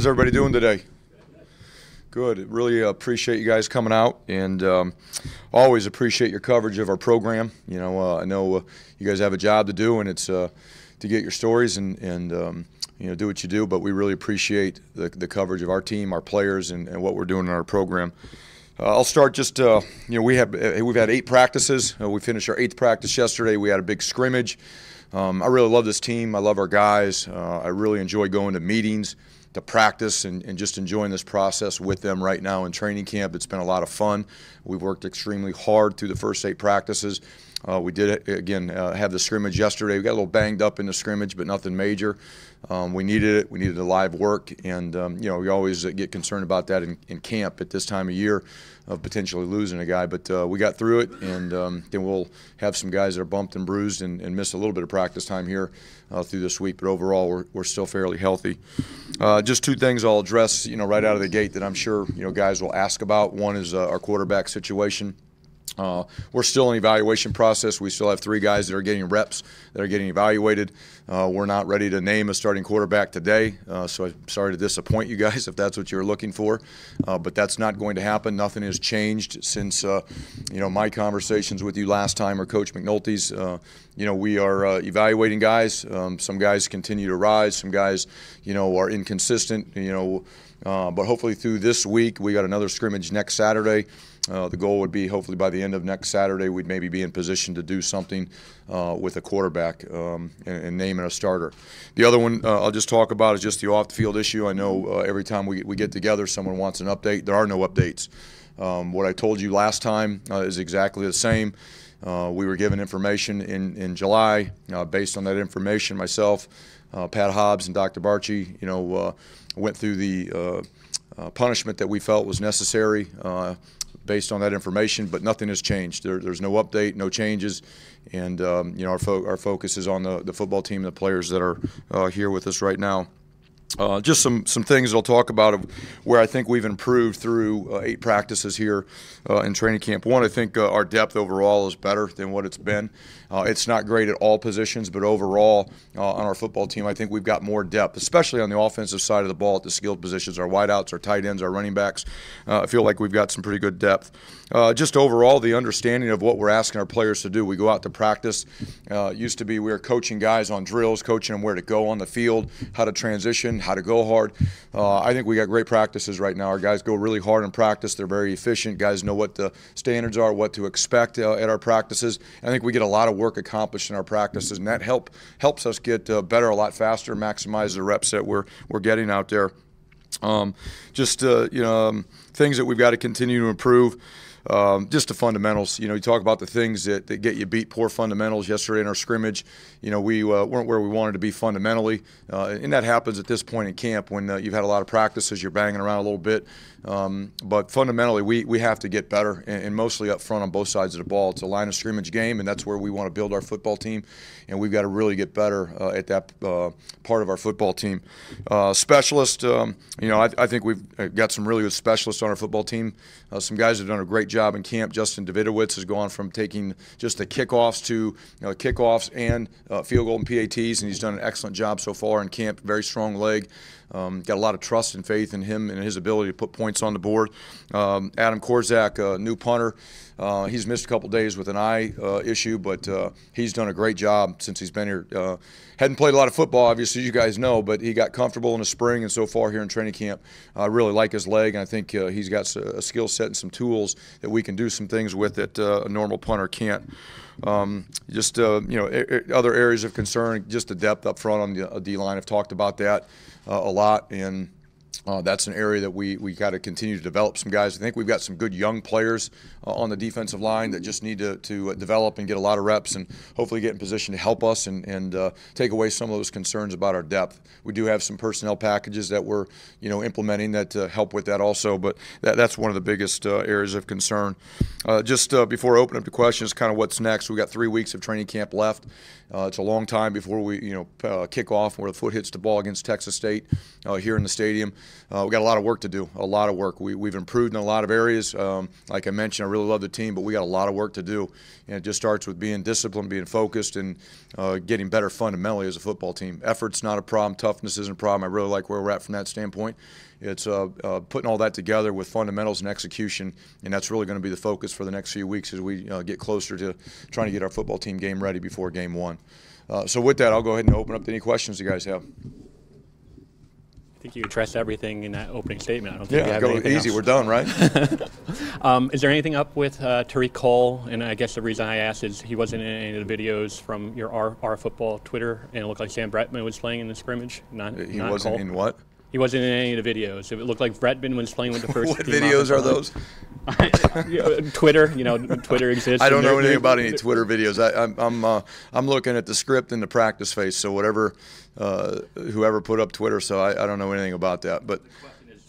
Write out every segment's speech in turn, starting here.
How's everybody doing today? Good. Really appreciate you guys coming out, and always appreciate your coverage of our program. You know, I know you guys have a job to do, and it's to get your stories and you know, do what you do. But we really appreciate the coverage of our team, our players, and what we're doing in our program. I'll start just you know, we've had 8 practices. We finished our 8th practice yesterday. We had a big scrimmage. I really love this team. I love our guys. I really enjoy going to meetings, to practice, and just enjoying this process with them right now in training camp. It's been a lot of fun. We've worked extremely hard through the first 8 practices. We did, again, have the scrimmage yesterday. We got a little banged up in the scrimmage, but nothing major. We needed it. We needed the live work, and you know, we always get concerned about that in camp at this time of year, of potentially losing a guy. But we got through it, and then we'll have some guys that are bumped and bruised and miss a little bit of practice time here through this week. But overall, we're still fairly healthy. Just 2 things I'll address, you know, right out of the gate that I'm sure, you know, guys will ask about. One is our quarterback situation. We're still in evaluation process. We still have 3 guys that are getting reps, that are getting evaluated. We're not ready to name a starting quarterback today, so I'm sorry to disappoint you guys if that's what you're looking for. But that's not going to happen. Nothing has changed since you know, my conversations with you last time, or Coach Mcnulty's. You know, we are evaluating guys. Some guys continue to rise. Some guys, you know, are inconsistent. You know, but hopefully through this week, we got another scrimmage next Saturday. The goal would be hopefully by the end of next Saturday we'd maybe be in position to do something with a quarterback and naming a starter. The other one I'll just talk about is just the off-the-field issue. I know every time we get together someone wants an update. There are no updates. What I told you last time is exactly the same. We were given information in July. Based on that information, myself, Pat Hobbs, and Dr. Barchi, you know, went through the punishment that we felt was necessary based on that information, but nothing has changed. There's no update, no changes, and you know, our focus is on the football team and the players that are here with us right now. Just some things I'll talk about of where I think we've improved through 8 practices here in training camp. One, I think our depth overall is better than what it's been. It's not great at all positions, but overall on our football team, I think we've got more depth, especially on the offensive side of the ball at the skilled positions, our wideouts, our tight ends, our running backs. I feel like we've got some pretty good depth. Just overall, the understanding of what we're asking our players to do. We go out to practice. Used to be we were coaching guys on drills, coaching them where to go on the field, how to transition, how to go hard. I think we got great practices right now. Our guys go really hard in practice. They're very efficient. Guys know what the standards are, what to expect at our practices. I think we get a lot of work accomplished in our practices, and that helps us get better a lot faster, maximize the reps that we're getting out there. Just you know, things that we've got to continue to improve. Just the fundamentals. You know, you talk about the things that get you beat. Poor fundamentals yesterday in our scrimmage. You know, we weren't where we wanted to be fundamentally, and that happens at this point in camp when you've had a lot of practices, you're banging around a little bit. But fundamentally, we have to get better, and mostly up front on both sides of the ball. It's a line of scrimmage game, and that's where we want to build our football team, and we've got to really get better at that part of our football team. Specialist, you know, I think we've got some really good specialists on our football team. Some guys have done a great job in camp. Justin Davidowitz has gone from taking just the kickoffs to kickoffs and field goal and PATs, and he's done an excellent job so far in camp. Very strong leg. Got a lot of trust and faith in him and his ability to put points on the board. Adam Korczak, new punter. He's missed a couple days with an eye issue, but he's done a great job since he's been here. Hadn't played a lot of football, obviously, you guys know, but he got comfortable in the spring, and so far here in training camp, I really like his leg, and I think he's got a skill set and some tools that we can do some things with that a normal punter can't. Just you know, other areas of concern, just the depth up front on the D-line. I've talked about that a lot, and that's an area that we got to continue to develop some guys. I think we've got some good young players on the defensive line that just need to develop and get a lot of reps and hopefully get in position to help us and take away some of those concerns about our depth. We do have some personnel packages that we're implementing that help with that also, but that's one of the biggest areas of concern. Just before I open up the questions, kind of what's next. We got 3 weeks of training camp left. It's a long time before we kick off where the foot hits the ball against Texas State here in the stadium. we got a lot of work to do, a lot of work. We've improved in a lot of areas. Like I mentioned, I really love the team, but we got a lot of work to do. And it just starts with being disciplined, being focused, and getting better fundamentally as a football team. Effort's not a problem. Toughness isn't a problem. I really like where we're at from that standpoint. It's putting all that together with fundamentals and execution, and that's really going to be the focus for the next few weeks as we get closer to trying to get our football team game ready before game one. So with that, I'll go ahead and open up to any questions you guys have. I think you addressed everything in that opening statement. I don't think you have go anything easy. else. We're done, right? Is there anything up with Tariq Cole? And I guess the reason I asked is he wasn't in any of the videos from your our football Twitter, and it looked like Sam Bretman was playing in the scrimmage. He wasn't in what? He wasn't in any of the videos. It looked like Bretman was playing with the first What team. videos are those? Twitter, Twitter exists. I don't know anything about any Twitter videos. I'm looking at the script and the practice face. So whatever, whoever put up Twitter. So I don't know anything about that. But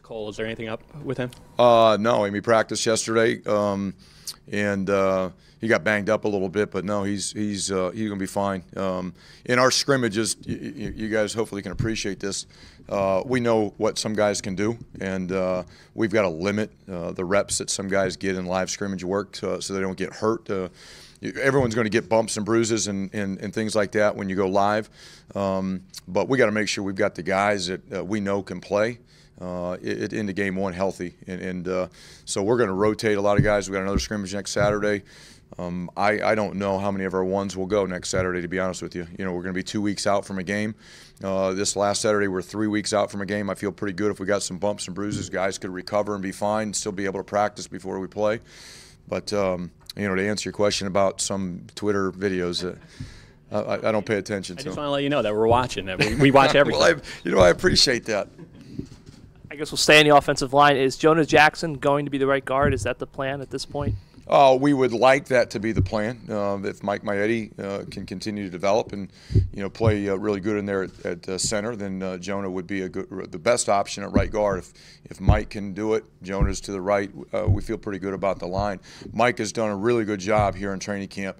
Cole, is there anything up with him? No. He practiced yesterday, and he got banged up a little bit. But no, he's gonna be fine. In our scrimmages, you guys hopefully can appreciate this. We know what some guys can do, and we've got to limit the reps that some guys get in live scrimmage work so they don't get hurt. Everyone's going to get bumps and bruises and things like that when you go live, but we got to make sure we've got the guys that we know can play into game one healthy, and so we're going to rotate a lot of guys. We got another scrimmage next Saturday. I don't know how many of our ones will go next Saturday, to be honest with you. We're going to be 2 weeks out from a game. This last Saturday, we're 3 weeks out from a game. I feel pretty good if we got some bumps and bruises. Guys could recover and be fine, still be able to practice before we play. But, to answer your question about some Twitter videos, I don't pay attention to them. I just want to let you know that we're watching. That we watch everything. Well, I appreciate that. I guess we'll stay on the offensive line. Is Jonah Jackson going to be the right guard? Is that the plan at this point? We would like that to be the plan. If Mcnulty can continue to develop and play really good in there at center, then Jonah would be the best option at right guard. If Mike can do it, Jonah's to the right. We feel pretty good about the line. Mike has done a really good job here in training camp.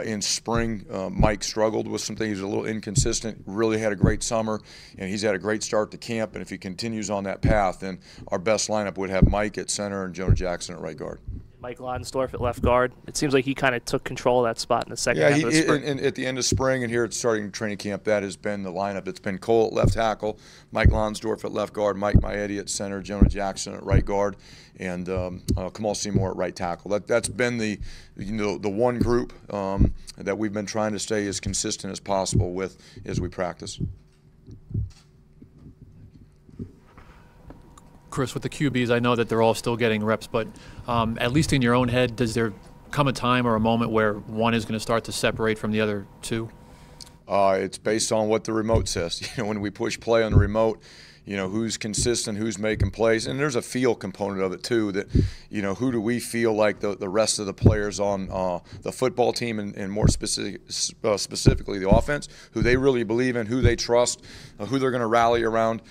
In spring, Mike struggled with some things. He was a little inconsistent. Really had a great summer, and he's had a great start to camp. And if he continues on that path, then our best lineup would have Mike at center and Jonah Jackson at right guard. Mike Lonsdorf at left guard. It seems like he kind of took control of that spot in the second half of the spring. And at the end of spring and here at starting training camp, that has been the lineup. It's been Cole at left tackle, Mike Lonsdorf at left guard, Mike Mcnulty at center, Jonah Jackson at right guard, and Kamal Seymour at right tackle. That's been the one group that we've been trying to stay as consistent as possible with as we practice. Chris, with the QBs, I know that they're all still getting reps, but at least in your own head, does there come a time or a moment where one is going to start to separate from the other two? It's based on what the remote says. When we push play on the remote, who's consistent, who's making plays, and there's a feel component of it too. That who do we feel like the rest of the players on the football team and more specifically the offense, who they really believe in, who they trust, who they're going to rally around.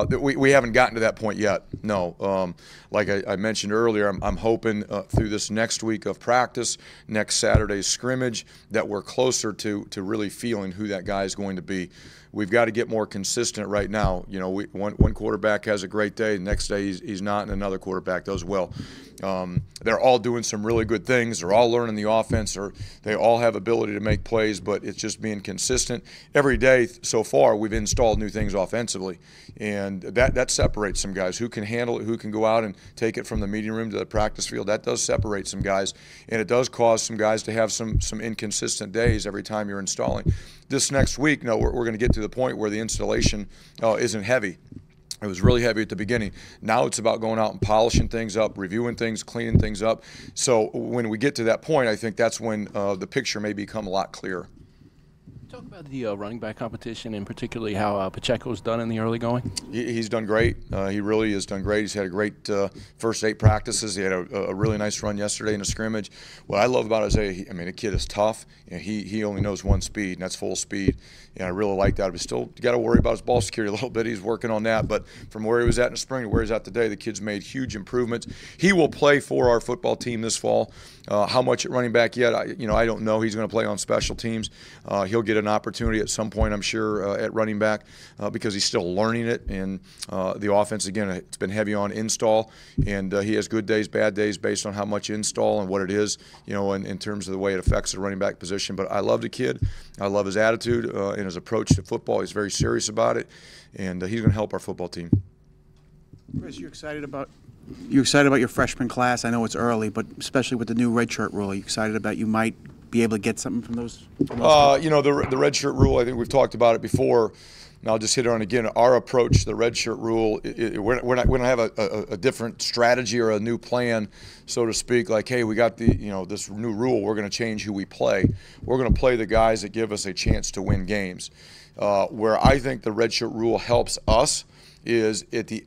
We haven't gotten to that point yet. No, like I mentioned earlier, I'm hoping through this next week of practice, next Saturday's scrimmage, that we're closer to really feeling who that guy is going to be. We've got to get more consistent right now. One quarterback has a great day, the next day he's not, and another quarterback does well. They're all doing some really good things. They're all learning the offense, or they all have ability to make plays, but it's just being consistent. Every day so far, we've installed new things offensively, and that separates some guys. Who can handle it, who can go out and take it from the meeting room to the practice field, that does separate some guys, and it does cause some guys to have some inconsistent days every time you're installing. This next week, we're going to get to the point where the installation isn't heavy. It was really heavy at the beginning. Now it's about going out and polishing things up, reviewing things, cleaning things up. So when we get to that point, I think that's when the picture may become a lot clearer. Talk about the running back competition, and particularly how Pacheco's done in the early going. He's done great. He really has done great. He's had a great first 8 practices. He had a really nice run yesterday in a scrimmage. What I love about Isaiah, the kid is tough, and he only knows one speed, and that's full speed. And I really like that. But still, you got to worry about his ball security a little bit. He's working on that. But from where he was at in the spring to where he's at today, the kid's made huge improvements. He will play for our football team this fall. How much at running back yet? I don't know. He's going to play on special teams. He'll get get an opportunity at some point, I'm sure, at running back because he's still learning it. And the offense, again, it's been heavy on install, and he has good days, bad days based on how much install and what it is, in terms of the way it affects the running back position. But I love the kid. I love his attitude and his approach to football. He's very serious about it, and he's going to help our football team. Chris, you're excited about your freshman class. I know it's early, but especially with the new redshirt rule, are you excited about you might be able to get something from those? The redshirt rule, I think we've talked about it before, and I'll just hit on again. Our approach to the redshirt rule, we're not going to have a different strategy or a new plan, so to speak. Like, hey, we got this new rule. We're going to change who we play. We're going to play the guys that give us a chance to win games. Where I think the redshirt rule helps us is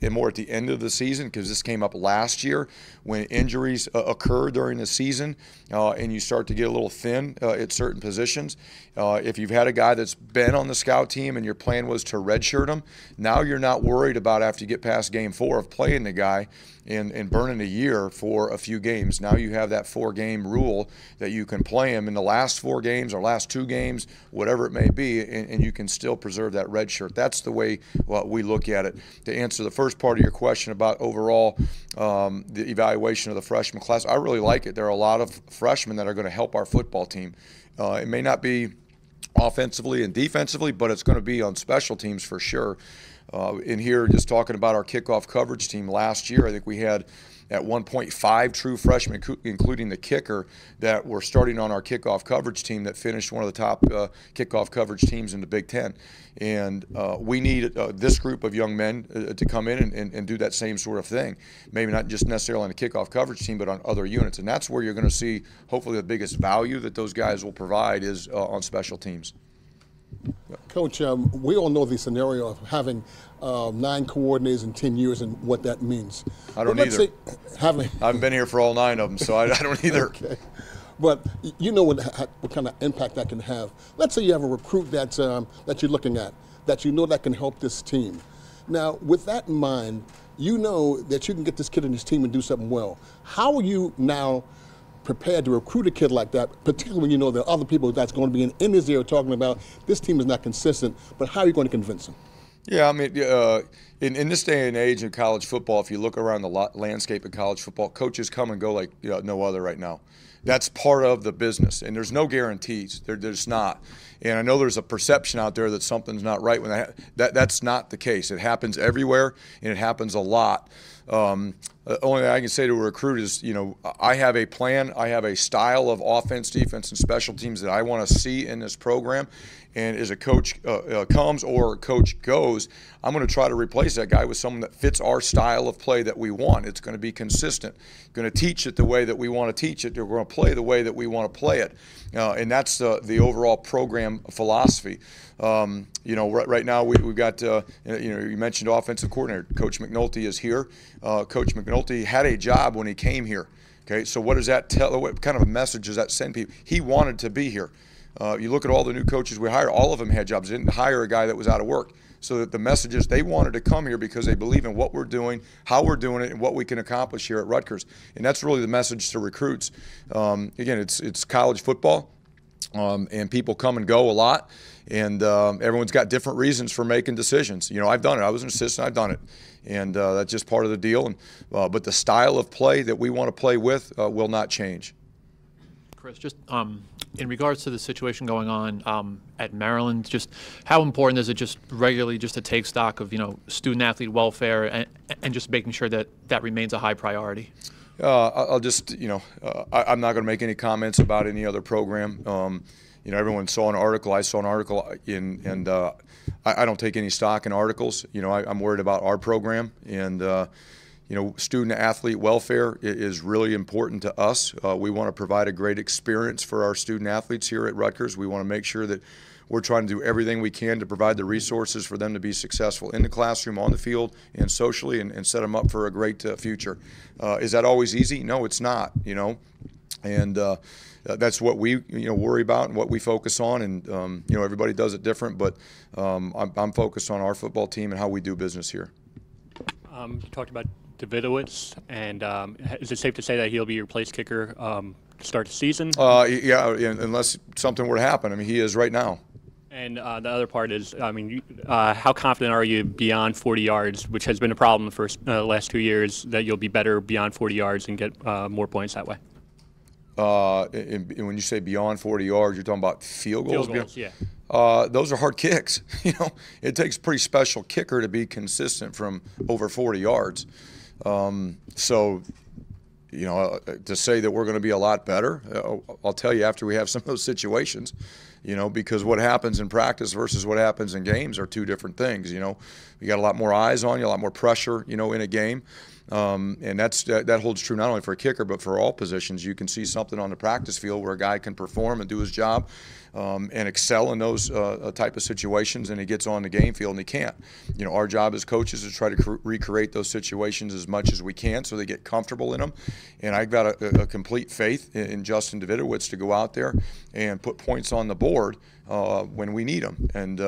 more at the end of the season, because this came up last year when injuries occur during the season and you start to get a little thin at certain positions. If you've had a guy that's been on the scout team and your plan was to redshirt him, now you're not worried about, after you get past game 4, of playing the guy and burning a year for a few games. Now you have that 4-game rule that you can play him in the last 4 games or last 2 games, whatever it may be, and you can still preserve that red shirt. That's the way we look at it. To answer the first part of your question about overall the evaluation of the freshman class, I really like it. There are a lot of freshmen that are going to help our football team. It may not be offensively and defensively, but it's going to be on special teams for sure. In here, just talking about our kickoff coverage team last year, I think we had at 1.5 true freshmen, including the kicker, that were starting on our kickoff coverage team that finished one of the top kickoff coverage teams in the Big Ten. And we need this group of young men to come in and do that same sort of thing. Maybe not just necessarily on the kickoff coverage team, but on other units. And that's where you're going to see, hopefully, the biggest value that those guys will provide is on special teams. Coach, we all know the scenario of having 9 coordinators in 10 years and what that means. I don't either. I haven't been here for all 9 of them, so I don't either. Okay. But you know what kind of impact that can have. Let's say you have a recruit that you're looking at, that you know that can help this team. Now, with that in mind, you know that you can get this kid in his team and do something well. How are you now prepared to recruit a kid like that, particularly when you know there are other people that's going to be in his ear talking about this team is not consistent, but how are you going to convince them? Yeah, I mean, in this day and age in college football, if you look around the landscape of college football, coaches come and go like no other right now. That's part of the business, and there's no guarantees. There's not. And I know there's a perception out there that something's not right when that's not the case. It happens everywhere, and it happens a lot. The only thing I can say to a recruit is, I have a plan, I have a style of offense, defense, and special teams that I want to see in this program. And as a coach comes or a coach goes, I'm going to try to replace that guy with someone that fits our style of play that we want. It's going to be consistent. Going to teach it the way that we want to teach it. We're going to play the way that we want to play it. And that's the overall program philosophy. Right now we've got, you mentioned offensive coordinator. Coach Mcnulty is here. Coach Mcnulty had a job when he came here. Okay, so what does that tell? What kind of a message does that send people? He wanted to be here. You look at all the new coaches we hired, all of them had jobs. They didn't hire a guy that was out of work. So that the message is they wanted to come here because they believe in what we're doing, how we're doing it, and what we can accomplish here at Rutgers. And that's really the message to recruits. Again, it's college football, and people come and go a lot, and everyone's got different reasons for making decisions. I've done it. I was an assistant. I've done it. And that's just part of the deal. And but the style of play that we want to play with will not change. Chris, just in regards to the situation going on at Maryland, just how important is it just regularly just to take stock of student athlete welfare and just making sure that that remains a high priority? I'll just I'm not going to make any comments about any other program. Everyone saw an article. I saw an article and I don't take any stock in articles. I'm worried about our program, and student athlete welfare is really important to us. We want to provide a great experience for our student athletes here at Rutgers. We want to make sure that we're trying to do everything we can to provide the resources for them to be successful in the classroom, on the field, and socially, and set them up for a great future. Is that always easy? No, it's not. And that's what we worry about and what we focus on. And everybody does it different, but I'm focused on our football team and how we do business here. You talked about Davidowitz, and is it safe to say that he'll be your place kicker to start the season? Yeah, unless something were to happen. I mean, he is right now. And the other part is, I mean, how confident are you beyond 40 yards, which has been a problem for the last 2 years, that you'll be better beyond 40 yards and get more points that way? And when you say beyond 40 yards, you're talking about field goals? Field goals, yeah. Those are hard kicks. You know, it takes a pretty special kicker to be consistent from over 40 yards. So, you know, to say that we're going to be a lot better, I'll tell you after we have some of those situations, you know, because what happens in practice versus what happens in games are two different things. You know, you got a lot more eyes on you, a lot more pressure, you know, in a game. And that holds true not only for a kicker but for all positions. You can see something on the practice field where a guy can perform and do his job and excel in those type of situations, and he gets on the game field and he can't. You know, our job as coaches is to try to recreate those situations as much as we can so they get comfortable in them. And I've got a complete faith in Justin Davidowitz to go out there and put points on the board when we need them. And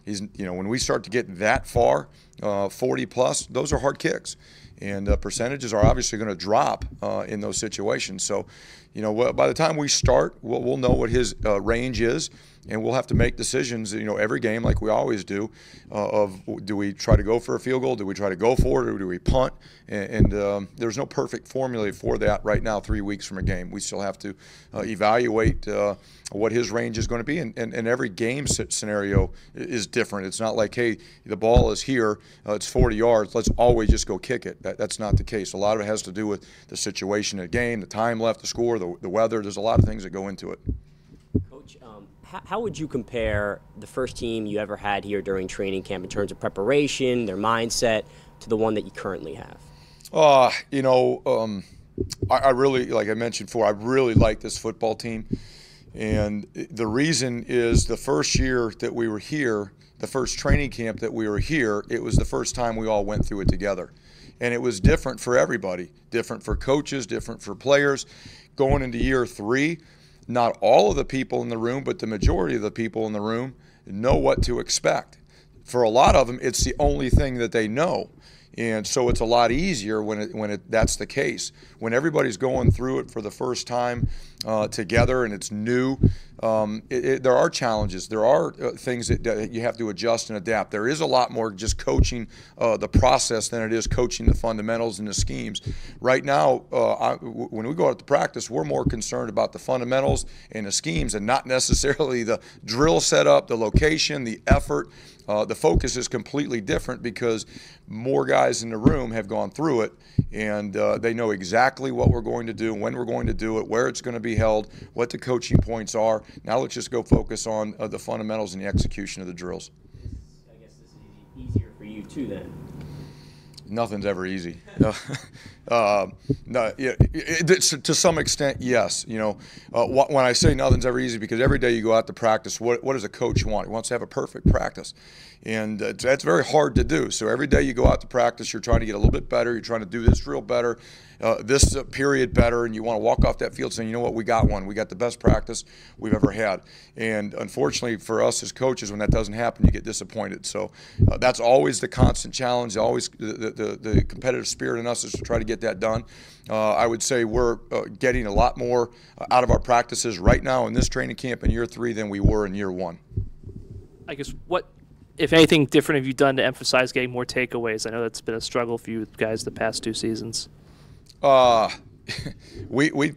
you know, when we start to get that far, 40 plus, those are hard kicks. And percentages are obviously going to drop in those situations. So, you know, by the time we start, we'll know what his range is, and we'll have to make decisions, you know, every game like we always do, of do we try to go for a field goal, do we try to go for it, or do we punt? And there's no perfect formula for that right now 3 weeks from a game. We still have to evaluate what his range is going to be, and every game scenario is different. It's not like, hey, the ball is here, it's 40 yards, let's always just go kick it. That's not the case. A lot of it has to do with the situation of the game, the time left to score, the weather. There's a lot of things that go into it. Coach, how would you compare the first team you ever had here during training camp in terms of preparation, their mindset, to the one that you currently have? You know, I really, like I mentioned before, I really like this football team. And the reason is the first year that we were here, the first training camp that we were here, it was the first time we all went through it together. And it was different for everybody, different for coaches, different for players. Going into year 3, not all of the people in the room, but the majority of the people in the room know what to expect. For a lot of them, it's the only thing that they know. And so it's a lot easier when that's the case. When everybody's going through it for the first time together and it's new, there are challenges. There are things that you have to adjust and adapt. There is a lot more just coaching the process than it is coaching the fundamentals and the schemes. Right now, when we go out to practice, we're more concerned about the fundamentals and the schemes and not necessarily the drill setup, the location, the effort. The focus is completely different because more guys in the room have gone through it, and they know exactly what we're going to do, when we're going to do it, where it's going to be held, what the coaching points are. Now let's just go focus on the fundamentals and the execution of the drills. I guess this is easier for you too then. Nothing's ever easy. No, yeah, to some extent, yes. You know, when I say nothing's ever easy, because every day you go out to practice, what does a coach want? He wants to have a perfect practice, and that's very hard to do. So every day you go out to practice, you're trying to get a little bit better. You're trying to do this drill better, this period better, and you want to walk off that field saying, you know what, we got one. We got the best practice we've ever had. And unfortunately for us as coaches, when that doesn't happen, you get disappointed. So that's always the constant challenge. Always the competitive spirit in us is to try to get that done. I would say we're getting a lot more out of our practices right now in this training camp in year 3 than we were in year 1. I guess what, if anything, different have you done to emphasize getting more takeaways? I know that's been a struggle for you guys the past 2 seasons. We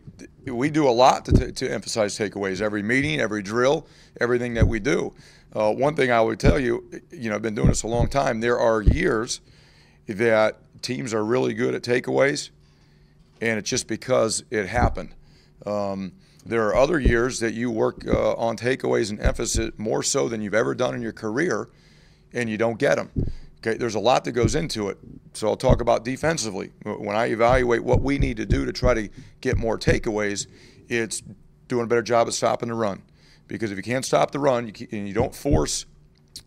do a lot to emphasize takeaways. Every meeting, every drill, everything that we do. One thing I would tell you, you know, I've been doing this a long time. There are years that teams are really good at takeaways, and it's just because it happened. There are other years that you work on takeaways and emphasis more so than you've ever done in your career, and you don't get them. Okay, there's a lot that goes into it. So I'll talk about defensively. When I evaluate what we need to do to try to get more takeaways, it's doing a better job of stopping the run. Because if you can't stop the run and you don't force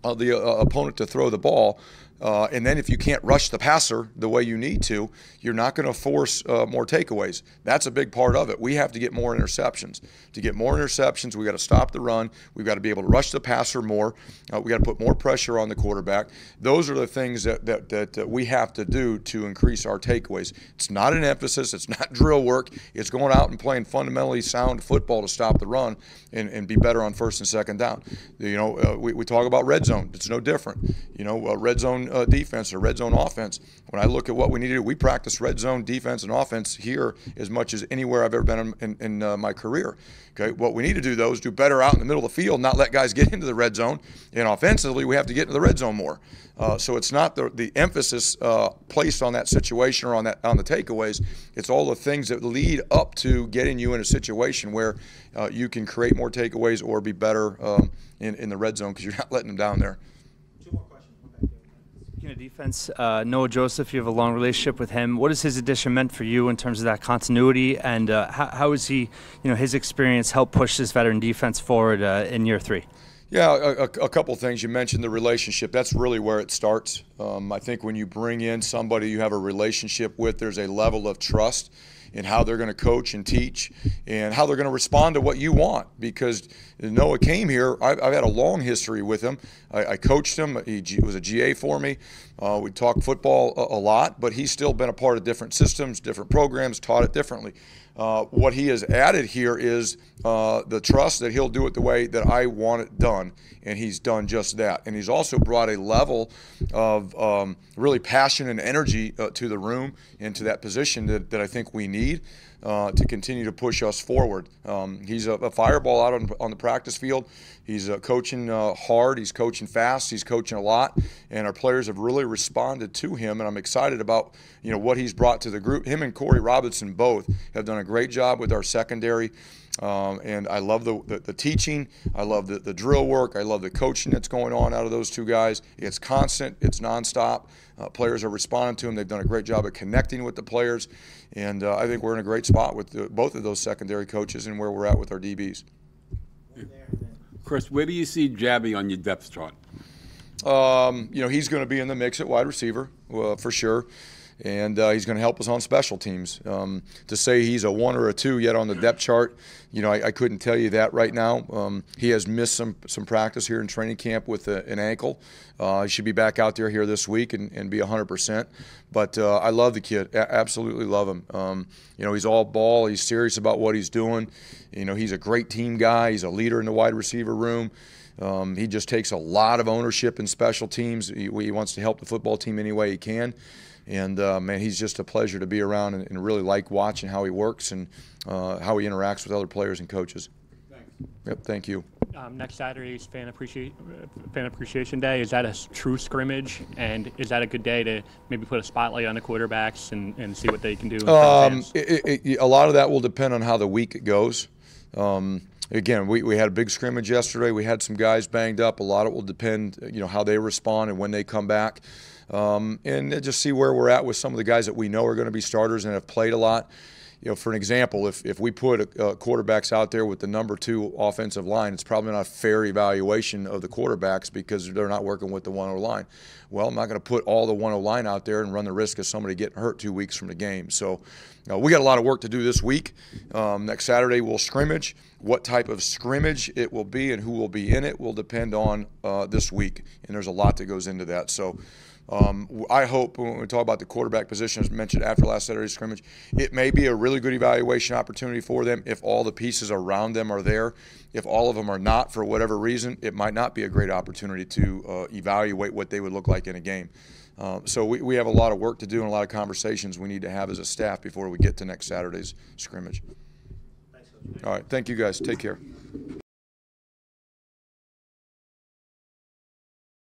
the opponent to throw the ball, And then if you can't rush the passer the way you need to, you're not going to force more takeaways. That's a big part of it. We have to get more interceptions. To get more interceptions, we got to stop the run. We've got to be able to rush the passer more. We got to put more pressure on the quarterback. Those are the things that we have to do to increase our takeaways. It's not an emphasis. It's not drill work. It's going out and playing fundamentally sound football to stop the run and be better on first and second down. We talk about red zone. It's no different. Red zone defense or red zone offense. When I look at what we need to do, we practice red zone defense and offense here as much as anywhere I've ever been in my career. Okay, what we need to do, though, is do better out in the middle of the field, not let guys get into the red zone. And offensively, we have to get into the red zone more. So it's not the emphasis placed on that situation or on the takeaways. It's all the things that lead up to getting you in a situation where you can create more takeaways or be better in the red zone because you're not letting them down there. Speaking of defense, Noah Joseph, you have a long relationship with him. What has his addition meant for you in terms of that continuity, and how has he, his experience helped push this veteran defense forward in year 3? Yeah, a couple things. You mentioned the relationship. That's really where it starts. I think when you bring in somebody you have a relationship with, there's a level of trust in how they're going to coach and teach and how they're going to respond to what you want. Because Noah came here, I've had a long history with him. I coached him. He was a GA for me. We talked football a lot, but he's still been a part of different systems, different programs, taught it differently. What he has added here is the trust that he'll do it the way that I want it done, and he's done just that. And he's also brought a level of really passion and energy to the room and to that position that I think we need to continue to push us forward. He's a fireball out on the practice field. He's coaching hard. He's coaching fast. He's coaching a lot, and our players have really responded to him. And I'm excited about what he's brought to the group. Him and Corey Robinson both have done a great job with our secondary. And I love the teaching. I love the drill work. I love the coaching that's going on out of those two guys. It's constant. It's nonstop. Players are responding to them. They've done a great job of connecting with the players. And I think we're in a great spot with both of those secondary coaches and where we're at with our DBs. Chris, where do you see Jabby on your depth chart? He's going to be in the mix at wide receiver for sure. And he's going to help us on special teams. To say he's a 1 or a 2 yet on the depth chart, I couldn't tell you that right now. He has missed some practice here in training camp with an ankle. He should be back out there here this week and be 100%. But I love the kid. Absolutely love him. He's all ball. He's serious about what he's doing. He's a great team guy. He's a leader in the wide receiver room. He just takes a lot of ownership in special teams. He wants to help the football team any way he can. And, man, he's just a pleasure to be around and really like watching how he works and how he interacts with other players and coaches. Thanks. Yep, thank you. Next Saturday's Fan Appreciation Day. Is that a true scrimmage? And is that a good day to maybe put a spotlight on the quarterbacks and see what they can do? A lot of that will depend on how the week goes. Again, we had a big scrimmage yesterday. We had some guys banged up. A lot of it will depend, how they respond and when they come back. And just see where we're at with some of the guys that we know are going to be starters and have played a lot. For an example, if we put quarterbacks out there with the number 2 offensive line, it's probably not a fair evaluation of the quarterbacks because they're not working with the 1-0 line. Well, I'm not going to put all the 1-0 line out there and run the risk of somebody getting hurt 2 weeks from the game. So we got a lot of work to do this week. Next Saturday we'll scrimmage. What type of scrimmage it will be and who will be in it will depend on this week, and there's a lot that goes into that. So I hope when we talk about the quarterback position, as mentioned after last Saturday's scrimmage, it may be a really good evaluation opportunity for them if all the pieces around them are there. If all of them are not, for whatever reason, it might not be a great opportunity to evaluate what they would look like in a game. So we have a lot of work to do and a lot of conversations we need to have as a staff before we get to next Saturday's scrimmage. All right, thank you guys. Take care.